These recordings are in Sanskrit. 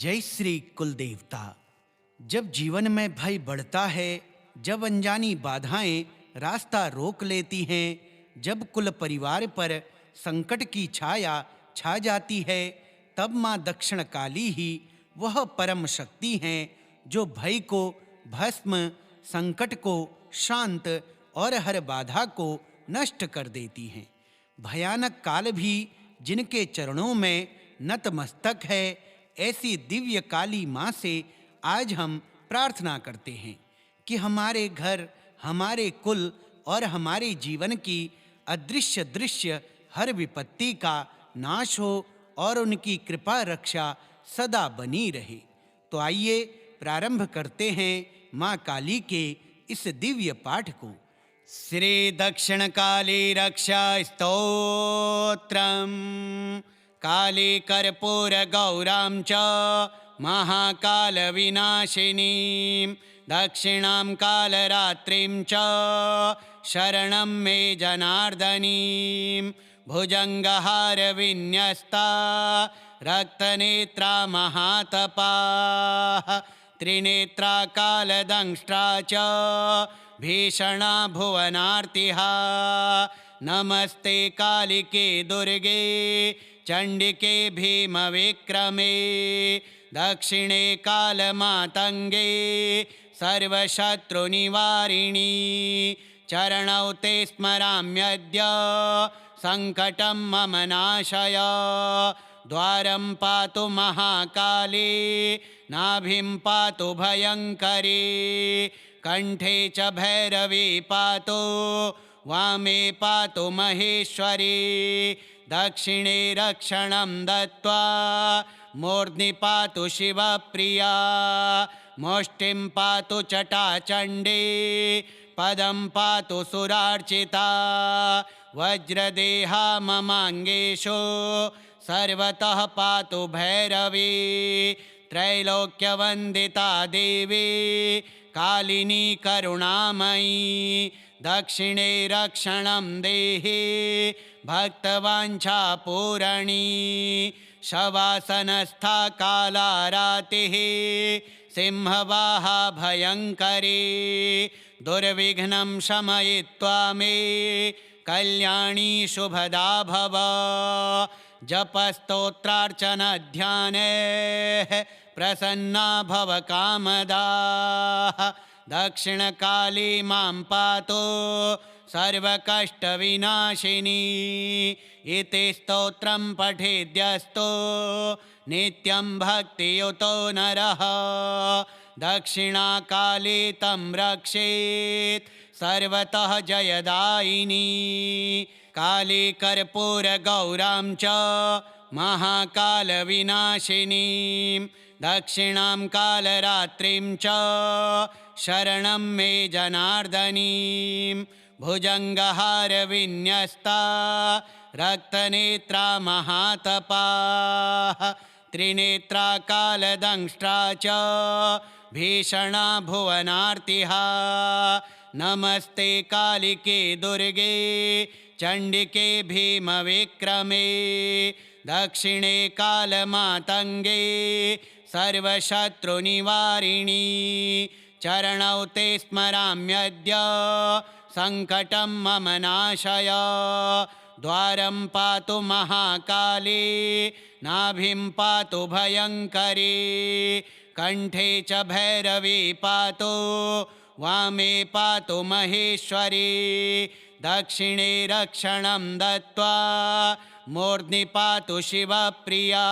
जय श्री कुल देवता। जब जीवन में भय बढ़ता है, जब अनजानी बाधाएं रास्ता रोक लेती हैं, जब कुल परिवार पर संकट की छाया छा जाती है, तब माँ दक्षिण काली ही वह परम शक्ति हैं जो भय को भस्म, संकट को शांत और हर बाधा को नष्ट कर देती हैं। भयानक काल भी जिनके चरणों में नतमस्तक है, ऐसी दिव्य काली माँ से आज हम प्रार्थना करते हैं कि हमारे घर, हमारे कुल और हमारे जीवन की अदृश्य दृश्य हर विपत्ति का नाश हो और उनकी कृपा रक्षा सदा बनी रहे। तो आइए प्रारंभ करते हैं माँ काली के इस दिव्य पाठ को। श्री दक्षिण काली रक्षा स्तोत्रम। काली कर्पूर गौरां च महाकाल विनाशिनीं दक्षिणां कालरात्रिं च शरणं मे जनार्दनीं भुजंगहार विन्यस्ता रक्तनेत्रा महातपाः त्रिनेत्रा कालदंष्ट्रा च भीषणा भुवनार्तिहा। नमस्ते कालिके दुर्गे चंडिके भीमविक्रमे दक्षिणे कालमातंगे सर्वशत्रुनिवारिणी। चरणौ ते स्मराम्यद्य संकटं मम नाशय। द्वारं पातु महाकाली नाभिं पातु भयंकरी। कंठे च भैरवी पातु वामे पातु महेश्वरी। दक्षिणे रक्षणं दत्त्वा मूर्ध्नि पातु शिवप्रिया। मुष्टिं पातु चटाचण्डी पदं पातु सुरार्चिता। वज्रदेहा ममाङ्गेषु सर्वतः पातु भैरवी। त्रैलोक्यवन्दिता देवी कालिनी करुणामयी। दक्षिणे रक्षणं देहि भक्तवाञ्छा पूरणी। शवासनस्था कालारातिः सिंहवाहा भयंकरी। दुर्विघ्नं शमयित्वा मे कल्याणी शुभदा भव। जपस्तोत्रार्चन ध्याने प्रसन्ना भव कामदा। दक्षिण काली मां पातु सर्वकष्ट विनाशिनी। इति स्तोत्रं पठेद्यस्तु नित्यं भक्तियुतो नरः। दक्षिणा काली तं रक्षेत् सर्वतः जयदायिनी। काली कर्पूर गौरां च महाकाल विनाशिनीं दक्षिणां कालरात्रिं च शरणं मे जनार्दनीं भुजंगहार विन्यस्ता रक्तनेत्रा महातपाः त्रिनेत्रा कालदंष्ट्रा च भीषणा भुवनार्तिहा। नमस्ते कालिके दुर्गे चंडिके भीमविक्रमे दक्षिणे कालमातंगे सर्वशत्रुनिवारिणी। चरणौ ते स्मराम्यद्य संकटं मम नाशय। द्वारं पातु महाकाली नाभिं पातु भयंकरी। कंठे च भैरवी पातु वामे पातु महेश्वरी। दक्षिणे रक्षणं दत्त्वा मूर्ध्नि पातु शिवप्रिया।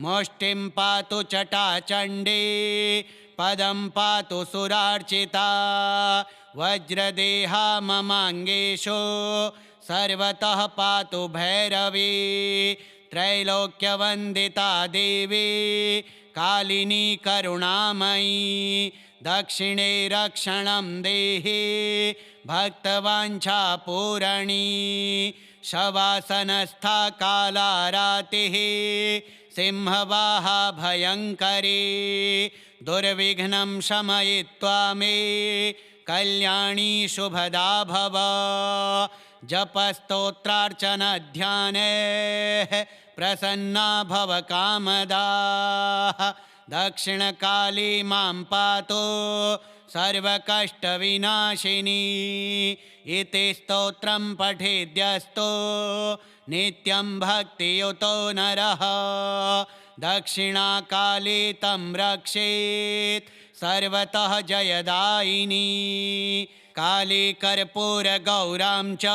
मुष्टिं पातु चटाचण्डी पदं पातु सुरार्चिता। वज्रदेहा ममाङ्गेषु सर्वतः पातु भैरवी। त्रैलोक्यवन्दिता देवी कालिनी करुणामयी। दक्षिणे रक्षणं देहि भक्तवाञ्छा पूरणी। शवासनस्था कालारातिः सिंहवाहा भयंकरी। दुर्विघ्नं शमयित्वा मे कल्याणी शुभदा भव। जपस्तोत्रार्चनध्यानैः प्रसन्ना भव कामदाः। दक्षिणकाली मां पातु सर्वकष्टविनाशिनी इति स्तोत्रं पठेद्यस्तु नित्यं भक्तियुतो नरः। दक्षिणाकाली तं रक्षेत् सर्वतः जयदायिनी। काली कर्पूरगौरां च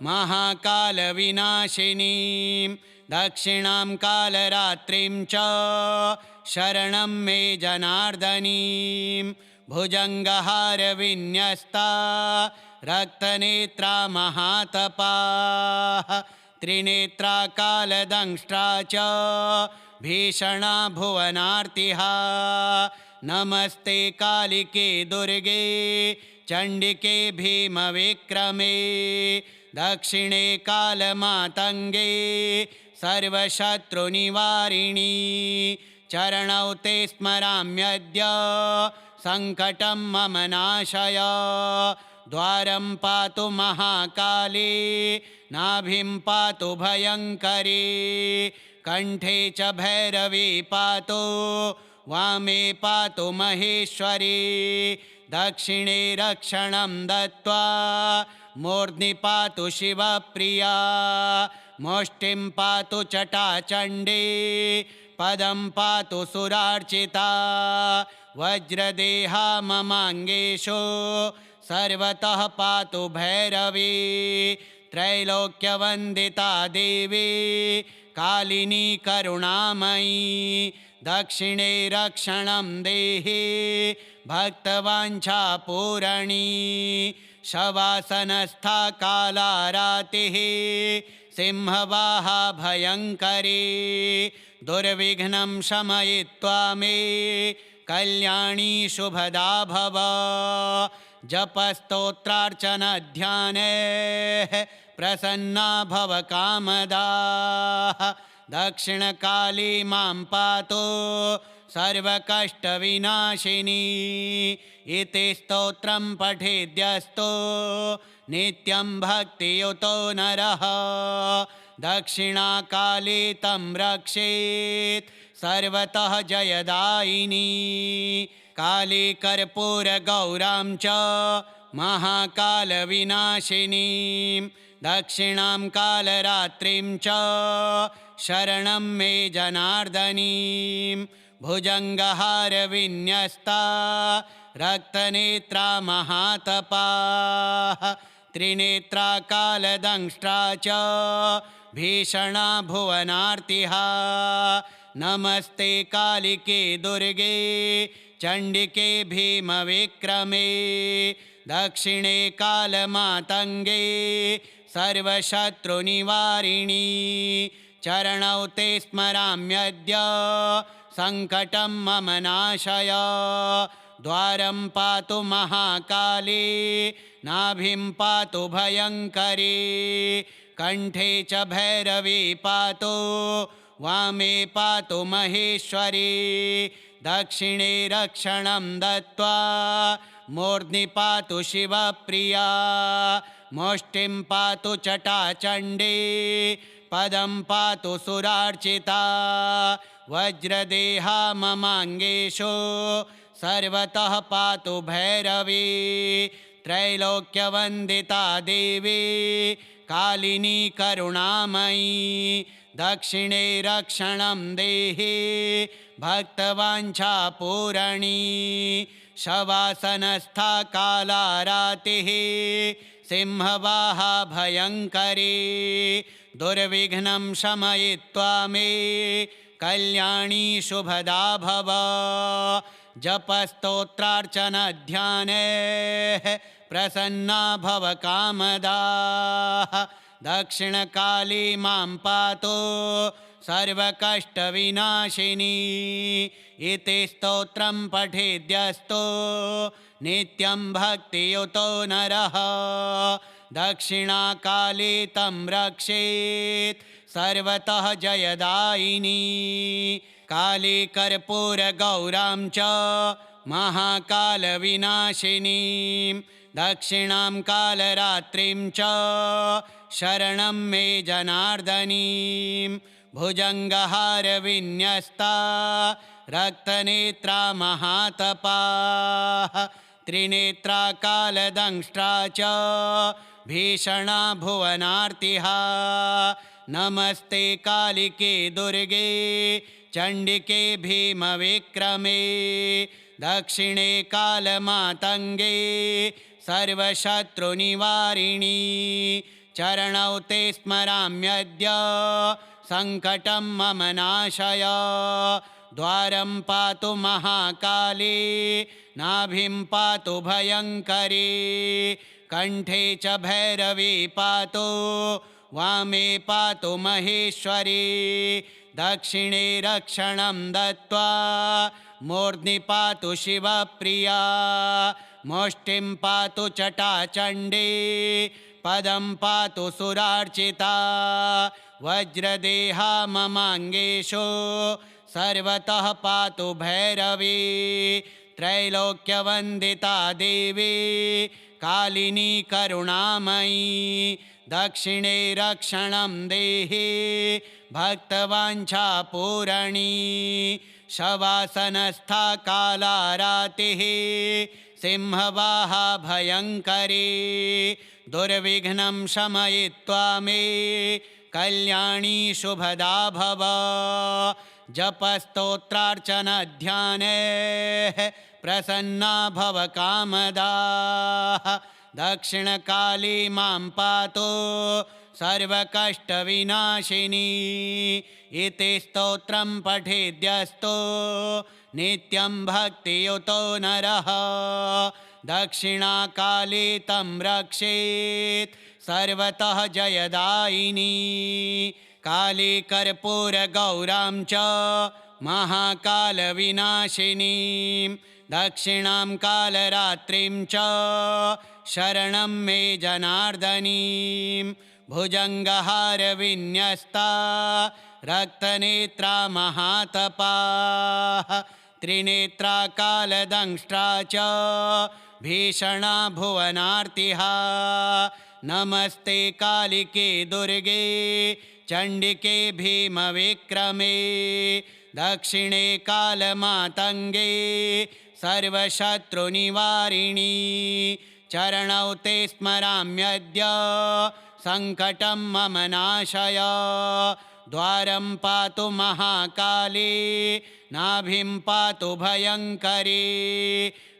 महाकालविनाशिनीं दक्षिणां कालरात्रिं च शरणं मे जनार्दनीं। भुजङ्गहारविन्यस्ता रक्तनेत्रा महातपाः त्रिनेत्रा कालदंष्ट्रा च भीषणा भुवनार्तिहा। नमस्ते कालिके दुर्गे चण्डिके भीमविक्रमे दक्षिणे कालमातङ्गे सर्वशत्रुनिवारिणी। चरणौ ते स्मराम्यद्य सङ्कटं मम नाशय। द्वारं पातु महाकाली नाभिं पातु भयङ्करी। कण्ठे च भैरवी पातु वामे पातु महेश्वरी। दक्षिणे रक्षणं दत्त्वा मूर्ध्नि पातु शिवप्रिया। मुष्टिं पातु चटाचण्डी पदं पातु सुरार्चिता। वज्रदेहा ममाङ्गेषु सर्वतः पातु भैरवी। त्रैलोक्यवन्दिता देवी कालिनी करुणामयी। दक्षिणे रक्षणं देहि भक्तवाञ्छापूरणी। शवासनस्था कालारातिः सिंहवाहा भयङ्करी। दुर्विघ्नं शमयित्वा मे कल्याणी शुभदा भव। जपस्तोत्रार्चनध्यानैः प्रसन्ना भव कामदाः। दक्षिणकाली मां पातु सर्वकष्टविनाशिनी इति स्तोत्रं पठेद्यस्तु नित्यं भक्तियुतो नरः। दक्षिणाकाली तं रक्षेत् सर्वतः जयदायिनी। काली कर्पूरगौरां च महाकालविनाशिनीं दक्षिणां कालरात्रिं च शरणं मे जनार्दनीं। भुजङ्गहारविन्यस्ता रक्तनेत्रा महातपाः त्रिनेत्रा कालदंष्ट्रा च भीषणा भुवनार्तिहा। नमस्ते कालिके दुर्गे चण्डिके भीमविक्रमे दक्षिणे कालमातङ्गे सर्वशत्रुनिवारिणी। चरणौ ते स्मराम्यद्य सङ्कटं मम नाशय। द्वारं पातु महाकाली नाभिं पातु भयङ्करी। कण्ठे च भैरवी पातु वामे पातु महेश्वरी। दक्षिणे रक्षणं दत्त्वा मूर्ध्नि पातु शिवप्रिया। मुष्टिं पातु चटाचण्डी पदं पातु सुरार्चिता। वज्रदेहा ममाङ्गेषु सर्वतः पातु भैरवी। त्रैलोक्यवन्दिता देवी कालिनी करुणामयी। दक्षिणे रक्षणं देहि भक्तवाञ्छापूरणी। शवासनस्था कालारातिः सिंहवाहा भयङ्करी। दुर्विघ्नं शमयित्वा मे कल्याणी शुभदा भव। जपस्तोत्रार्चनध्यानैः प्रसन्ना भव कामदाः। दक्षिणकाली मां पातु सर्वकष्टविनाशिनी इति स्तोत्रं पठेद्यस्तु नित्यं भक्तियुतो नरः। दक्षिणाकाली तं रक्षेत् सर्वतः जयदायिनी। काली कर्पूरगौरां च महाकालविनाशिनीं दक्षिणां कालरात्रिं च शरणं मे जनार्दनीं भुजङ्गहारविन्यस्ता रक्तनेत्रा महातपाः त्रिनेत्रा कालदंष्ट्रा च भीषणा भुवनार्तिः नमस्ते कालिके दुर्गे चण्डिके भीमविक्रमे दक्षिणे कालमातङ्गे सर्वशत्रुनिवारिणी चरणौ ते स्मराम्यद्य सङ्कटं मम नाशय द्वारं पातु महाकाली नाभिं पातु भयङ्करी कण्ठे च भैरवी पातु वामे पातु महेश्वरी दक्षिणे रक्षणं दत्त्वा मूर्ध्नि पातु शिवप्रिया मुष्टिं पातु चटाचण्डी पदं पातु सुरार्चिता वज्रदेहा ममाङ्गेषु सर्वतः पातु भैरवी त्रैलोक्यवन्दिता देवी कालिनी करुणामयी दक्षिणे रक्षणं देहि भक्तवाञ्छापूरणी शवासनस्था कालारातिः सिंहवाहा भयङ्करी दुर्विघ्नं शमयित्वा मे कल्याणी शुभदा भव जपस्तोत्रार्चनध्याने प्रसन्ना भव कामदाः दक्षिणकाली मां पातु सर्वकष्टविनाशिनी इति स्तोत्रं पठेद्यस्तु नित्यं भक्तियुतो नरः दक्षिणाकाली तं रक्षेत् सर्वतः जयदायिनी काली कर्पूरगौरां च महाकालविनाशिनीं दक्षिणां कालरात्रिं च शरणं मे जनार्दनीं भुजङ्गहारविन्यस्ता रक्तनेत्रा महातपाः त्रिनेत्रा कालदंष्ट्रा च भीषणा भुवनार्तिः नमस्ते कालिके दुर्गे चण्डिके भीमविक्रमे दक्षिणे कालमातङ्गे सर्वशत्रुनिवारिणी चरणौ ते स्मराम्यद्य सङ्कटं मम नाशय द्वारं पातु महाकाली नाभिं पातु भयङ्करी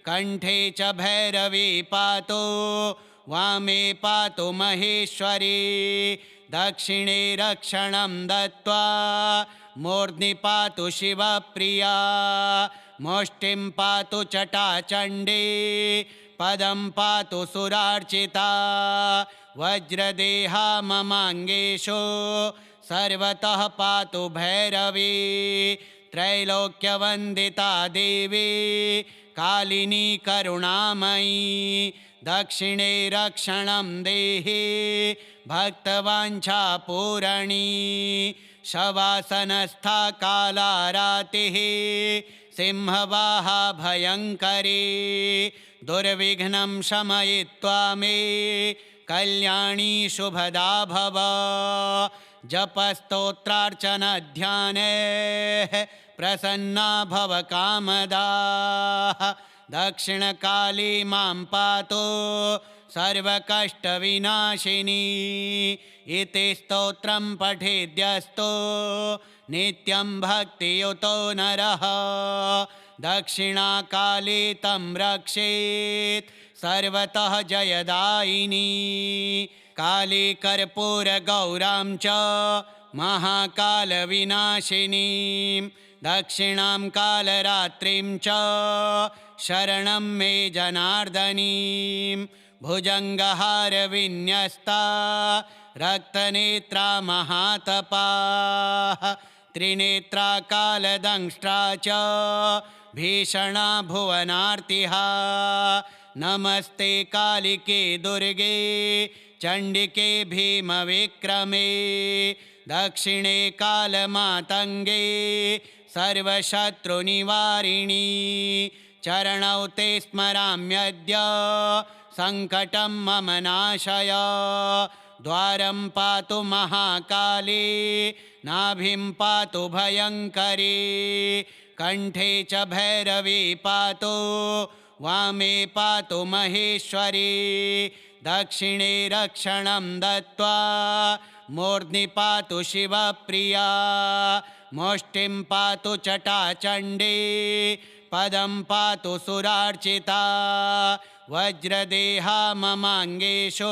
कण्ठे च भैरवी पातु वामे पातु महेश्वरी दक्षिणे रक्षणं दत्त्वा मूर्ध्नि पातु शिवप्रिया मुष्टिं पातु चटाचण्डी पदं पातु सुरार्चिता वज्रदेहा ममाङ्गेषु सर्वतः पातु भैरवी त्रैलोक्यवन्दिता देवी कालिनी करुणामयी दक्षिणे रक्षणं देहि भक्तवाञ्छापूरणी शवासनस्था कालारातिः सिंहवाहा भयङ्करी दुर्विघ्नं शमयित्वा मे कल्याणी शुभदा भव जपस्तोत्रार्चनध्याने प्रसन्ना भव कामदाः दक्षिणकाली मां पातु सर्वकष्टविनाशिनी इति स्तोत्रं पठेद्यस्तु नित्यं भक्तियुतो नरः दक्षिणाकाली तं रक्षेत् सर्वतः जयदायिनी काली कर्पूरगौरां च महाकालविनाशिनीं दक्षिणां कालरात्रिं च शरणं मे जनार्दनीं भुजङ्गहारविन्यस्ता रक्तनेत्रा महातपाः त्रिनेत्रा कालदंष्ट्रा च भीषणा भुवनार्तिः नमस्ते कालिके दुर्गे चण्डिके भीमविक्रमे दक्षिणे कालमातङ्गे सर्वशत्रुनिवारिणी चरणौ ते स्मराम्यद्य संकटं मम नाशय। द्वारं पातु महाकाली, नाभिं पातु भयङ्करी, कंठे च भैरवी पातु, वामे पातु महेश्वरी, दक्षिणे रक्षणं दत्त्वा मूर्ध्नि पातु शिवप्रिया, मुष्टिं पातु चटाचण्डी, पदं पातु सुरार्चिता, वज्रदेहा ममाङ्गेषु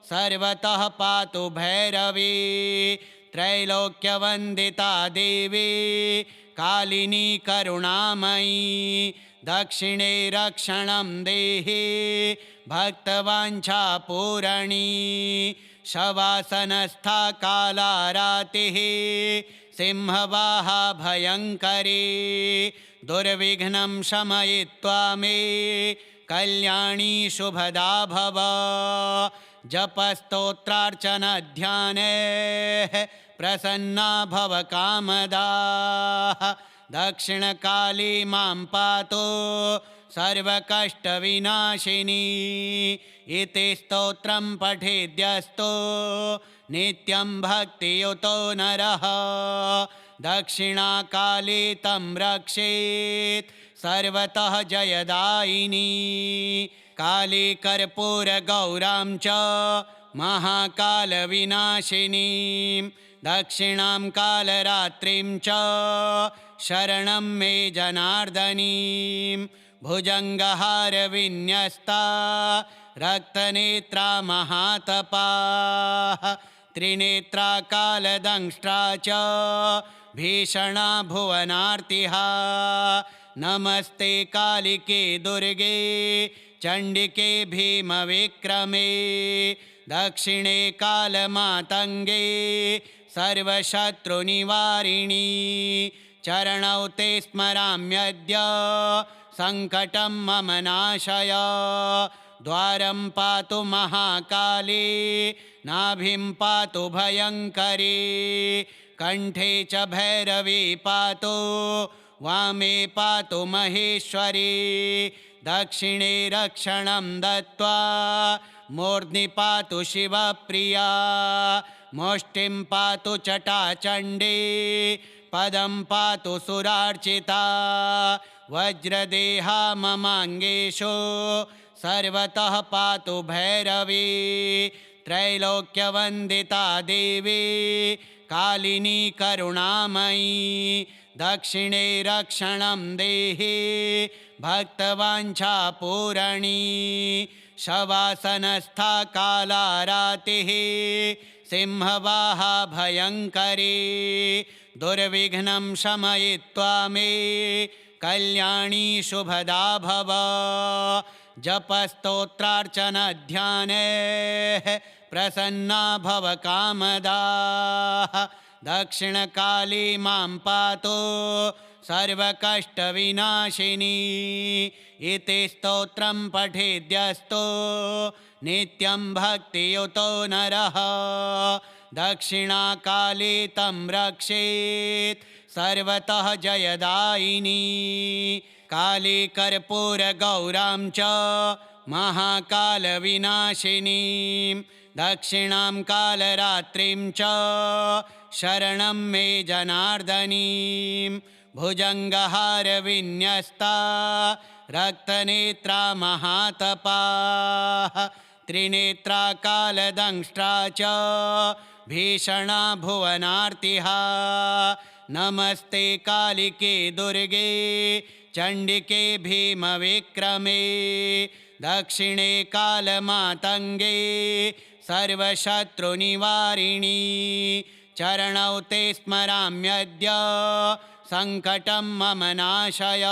सर्वतः पातु भैरवी, त्रैलोक्यवन्दिता देवी कालिनी करुणामयी, दक्षिणे रक्षणं देहि भक्तवाञ्छापूरणी, शवासनस्था कालारातिः सिंहवाहा भयङ्करी, दुर्विघ्नं शमयित्वा मे कल्याणी शुभदा भव। जपस्तोत्रार्चनध्याने प्रसन्ना भव कामदाः, दक्षिणकाली मां पातु सर्वकष्टविनाशिनी, इति स्तोत्रं पठेद्यस्तु नित्यं भक्तियुतो नरः, दक्षिणाकाली तं रक्षेत् सर्वतः जयदायिनी, काली कर्पूरगौरां च महाकालविनाशिनीं, दक्षिणां कालरात्रिं च शरणं मे जनार्दनीं, भुजङ्गहारविन्यस्ता रक्तनेत्रा महातपाः, त्रिनेत्रा कालदंष्ट्रा च भीषणा भुवनार्तिः, नमस्ते कालिके दुर्गे चण्डिके भीमविक्रमे, दक्षिणे कालमातङ्गे सर्वशत्रुनिवारिणी, चरणौ ते स्मराम्यद्य संकटं मम नाशय। द्वारं पातु महाकाली, नाभिं पातु भयङ्करी, कंठे च भैरवी पातु, वामे पातु महेश्वरी, दक्षिणे रक्षणं दत्त्वा मूर्ध्नि पातु शिवप्रिया, मुष्टिं पातु चटाचण्डी, पदं पातु सुरार्चिता, वज्रदेहा ममाङ्गेषु सर्वतः पातु भैरवी, त्रैलोक्यवन्दिता देवी कालिनी करुणामयी, दक्षिणे रक्षणं देहि भक्तवाञ्छापूरणी, शवासनस्था कालारातिः सिंहवाहा भयङ्करी, दुर्विघ्नं शमयित्वा मे कल्याणी शुभदा भव। जपस्तोत्रार्चनध्याने प्रसन्ना भव कामदाः, दक्षिणकाली मां पातु सर्वकष्टविनाशिनी, इति स्तोत्रं पठेद्यस्तु नित्यं भक्तियुतो नरः, दक्षिणाकाली तं रक्षेत् सर्वतः जयदायिनी, काली कर्पूरगौरां च महाकालविनाशिनीं, दक्षिणां कालरात्रिं च शरणं मे जनार्दनीं, भुजङ्गहारविन्यस्ता रक्तनेत्रा महातपाः, त्रिनेत्रा कालदंष्ट्रा च भीषणा भुवनार्तिः, नमस्ते कालिके दुर्गे चण्डिके भीमविक्रमे, दक्षिणे कालमातङ्गे सर्वशत्रुनिवारिणी, चरणौ ते स्मराम्यद्य संकटं मम नाशय।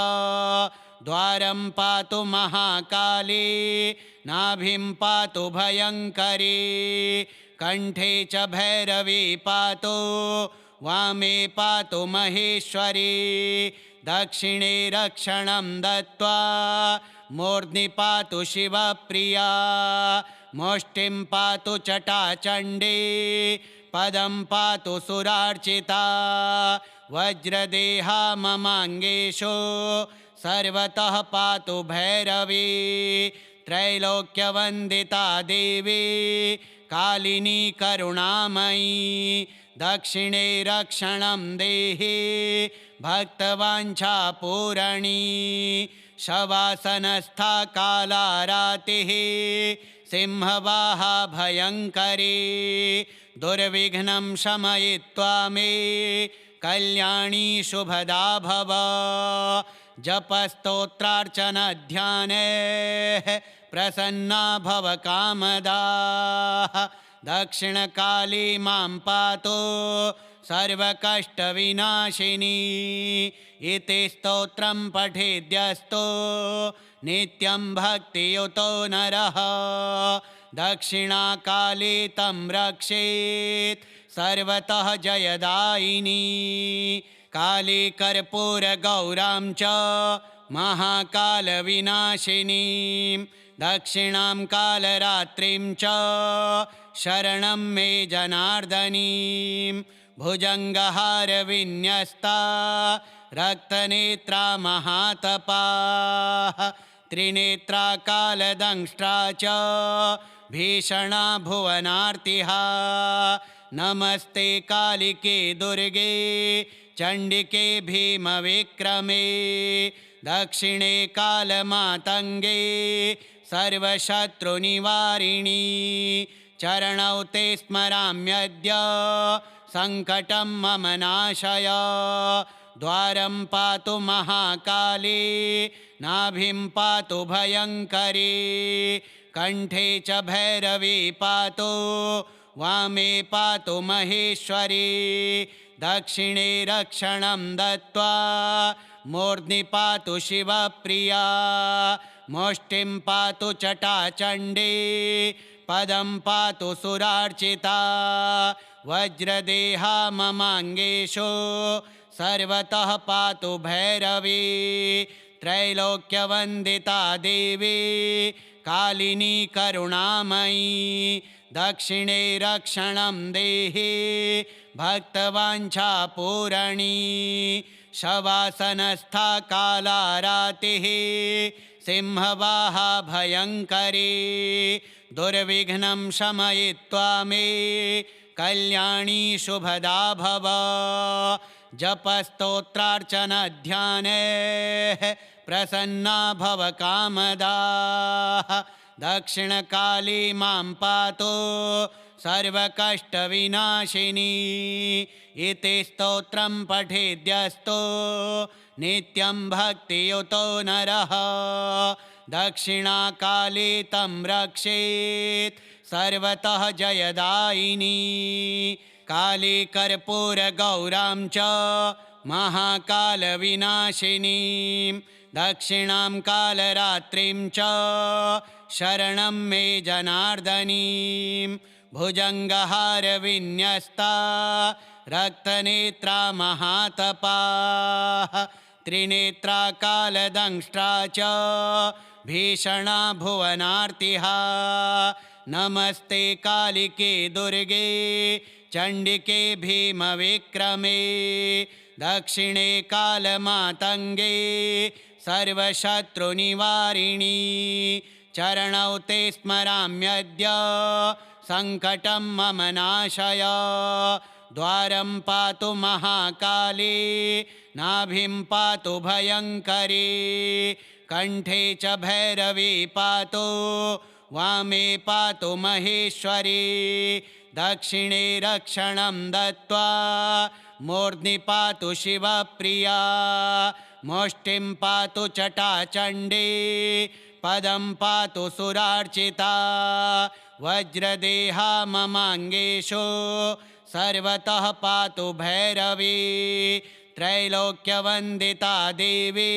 द्वारं पातु महाकाली, नाभिं पातु भयङ्करी, कंठे च भैरवी पातु, वामे पातु महेश्वरी, दक्षिणे रक्षणं दत्त्वा मूर्ध्नि पातु शिवप्रिया, मुष्टिं पातु चटाचण्डी, पदं पातु सुरार्चिता, वज्रदेहा ममाङ्गेषु सर्वतः पातु भैरवी, त्रैलोक्यवन्दिता देवी कालिनी करुणामयी दक्षिणे रक्षणं देहि भक्तवाञ्छापूरणी शवासनस्था कालारातिः सिंहवाहा भयङ्करी दुर्विघ्नं शमयित्वा मे कल्याणी शुभदा भव जपस्तोत्रार्चनध्याने प्रसन्ना भव कामदाः दक्षिणकाली मां पातु सर्वकष्टविनाशिनी इति स्तोत्रं पठेद्यस्तु नित्यं भक्तियुतो नरः दक्षिणाकाली तं रक्षेत् सर्वतः जयदायिनी काली कर्पूरगौरां च महाकालविनाशिनीं दक्षिणां कालरात्रिं च शरणं मे जनार्दनीं भुजङ्गहारविन्यस्ता रक्तनेत्रा महातपाः त्रिनेत्रा कालदंष्ट्रा च भीषणा भुवनार्तिः नमस्ते कालिके दुर्गे चण्डिके भीमविक्रमे दक्षिणे कालमातङ्गे सर्वशत्रुनिवारिणी चरणौ ते स्मराम्यद्य सङ्कटं मम नाशय द्वारं पातु महाकाली नाभिं पातु भयङ्करी कण्ठे च भैरवी पातु वामे पातु महेश्वरी दक्षिणे रक्षणं दत्त्वा मूर्ध्नि पातु शिवप्रिया मुष्टिं पातु चटाचण्डी पदं पातु सुरार्चिता वज्रदेहा ममाङ्गेषु सर्वतः पातु भैरवी त्रैलोक्यवन्दिता देवी कालिनी करुणामयी दक्षिणे रक्षणं देहि भक्तवाञ्छापूरणी शवासनस्था कालारातिः सिंहवाहा भयङ्करी दुर्विघ्नं शमयित्वा मे कल्याणी शुभदा भव जपस्तोत्रार्चनध्याने प्रसन्ना भव कामदाः दक्षिणकाली मां पातु सर्वकष्टविनाशिनी इति स्तोत्रं पठेद्यस्तु नित्यं भक्तियुतो नरः दक्षिणाकाली तं रक्षेत् सर्वतः जयदायिनी काली कर्पूरगौरां च महाकालविनाशिनीं दक्षिणां कालरात्रिं च शरणं मे जनार्दनीं भुजङ्गहारविन्यस्ता रक्तनेत्रा महातपाः त्रिनेत्रा कालदंष्ट्रा च भीषणा भुवनार्तिः नमस्ते कालिके दुर्गे चण्डिके भीमविक्रमे दक्षिणे कालमातङ्गे सर्वशत्रुनिवारिणी चरणौ ते स्मराम्यद्य सङ्कटं मम नाशय द्वारं पातु महाकाली नाभिं पातु भयङ्करी कण्ठे च भैरवी पातु वामे पातु महेश्वरी दक्षिणे रक्षणं दत्त्वा मूर्ध्नि पातु शिवप्रिया मुष्टिं पातु चटाचण्डी पदं पातु सुरार्चिता वज्रदेहा ममाङ्गेषु सर्वतः पातु भैरवी त्रैलोक्यवन्दिता देवी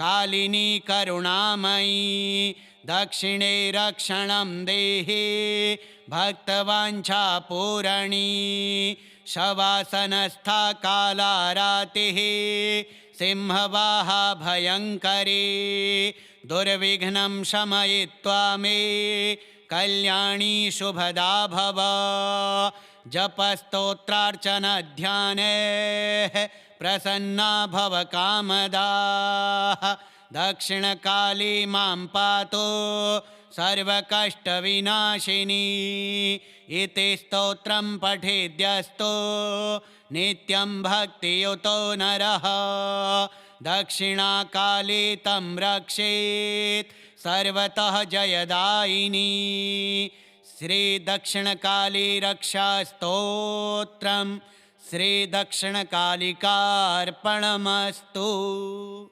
कालिनी करुणामयी दक्षिणे रक्षणं देहि भक्तवाञ्छापूरणी शवासनस्था कालारातिः सिंहवाहा भयङ्करी दुर्विघ्नं शमयित्वा मे कल्याणी शुभदा भव जपस्तोत्रार्चनध्याने प्रसन्ना भव कामदाः दक्षिणकाली मां पातु सर्वकष्टविनाशिनी। इति स्तोत्रं पठेद्यस्तु नित्यं भक्तियुतो नरः। दक्षिणाकाली तं रक्षेत् सर्वतः जयदायिनी। श्रीदक्षिणकाली रक्षास्तोत्रम् श्रीदक्षिणकालिकार्पणमस्तु।